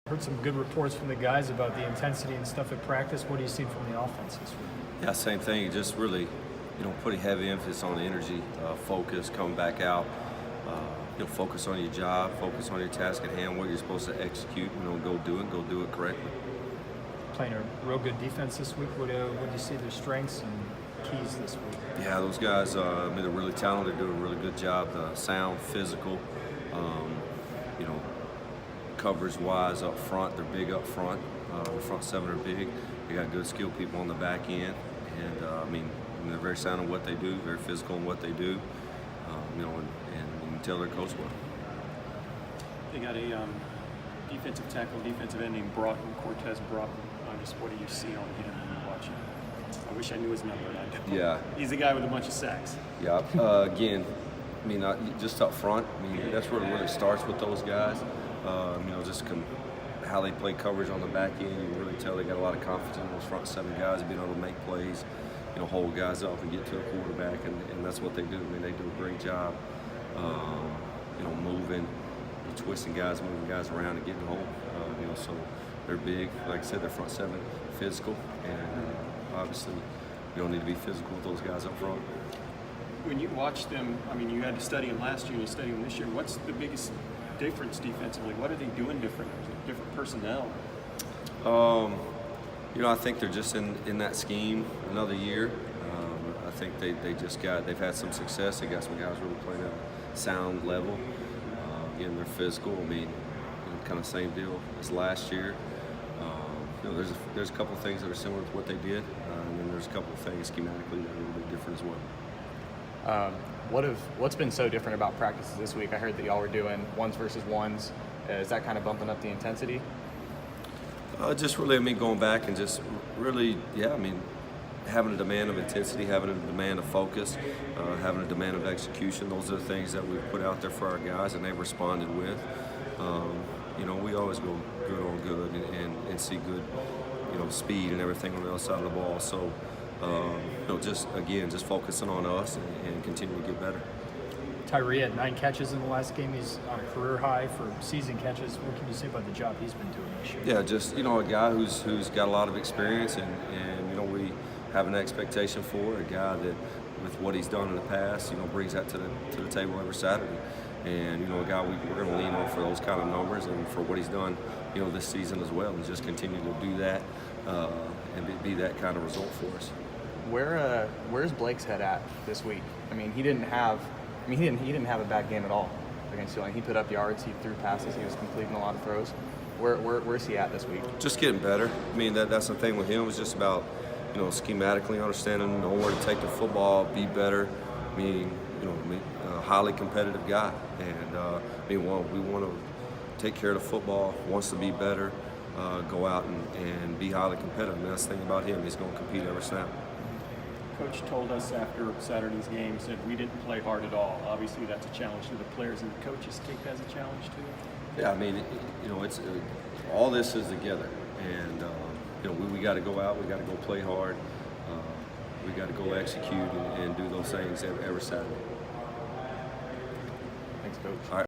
Heard some good reports from the guys about the intensity and stuff at practice. What do you see from the offense this week? Yeah, same thing. Just really, putting heavy emphasis on the energy, focus, coming back out. Focus on your job, focus on your task at hand, what you're supposed to execute. Go do it correctly. Playing a real good defense this week. What do you see their strengths and keys this week? Yeah, those guys, they're really talented, do a really good job. Sound, physical, coverage-wise up front. They're big up front. The front seven are big. They got good skilled people on the back end, and they're very sound in what they do, very physical in what they do. And you can tell they're coached well. They got a defensive tackle, defensive end named Cortez Broughton. Just what do you see on him when you watch him? I wish I knew his number. I don't. Yeah. He's the guy with a bunch of sacks. Yeah. Again, just up front. That's where it really starts with those guys. Just how they play coverage on the back end. You can really tell they got a lot of confidence in those front seven guys, being able to make plays, hold guys up and get to a quarterback, and that's what they do. They do a great job, moving, twisting guys, moving guys around and getting home. So they're big. Like I said, they're front seven, physical, and obviously you don't need to be physical with those guys up front. When you watch them, you had to study them last year and you study them this year. What's the biggest difference defensively? What are they doing different? Is it different personnel? I think they're just in that scheme another year. I think they've had some success. They got some guys really playing at a sound level. Again, they're physical. Kind of same deal as last year. There's a couple of things that are similar to what they did, and then there's a couple of things schematically that are a little bit different as well. What's been so different about practices this week? I heard that y'all were doing ones versus ones. Is that kind of bumping up the intensity? Just really, going back and just really, having a demand of intensity, having a demand of focus, having a demand of execution. Those are the things that we've put out there for our guys, and they've responded with. We always go good on good and see good, speed and everything on the other side of the ball. So, just focusing on us and continue to get better. Tyree had 9 catches in the last game. He's on a career high for season catches. What can you say about the job he's been doing this year? Yeah, just a guy who's got a lot of experience, and we have an expectation for a guy that, with what he's done in the past, brings that to the table every Saturday. And a guy we're going to lean on for those kind of numbers and for what he's done, this season as well, and just continue to do that and be that kind of result for us. Where's Blake's head at this week? He didn't have a bad game at all against Sterlin. He put up yards, he threw passes, he was completing a lot of throws. Where's he at this week? Just getting better. That's the thing with him. It's just about schematically understanding, knowing where to take the football, be better. A highly competitive guy, and we want to take care of the football. Wants to be better, go out and be highly competitive. That's the thing about him. He's going to compete every snap. Coach told us after Saturday's game, said we didn't play hard at all. Obviously, that's a challenge to the players, and the coaches take that as a challenge too. Yeah, it's all this is together, and we got to go out, we got to go play hard, we got to go execute and do those things every Saturday. Thanks, Coach. All right.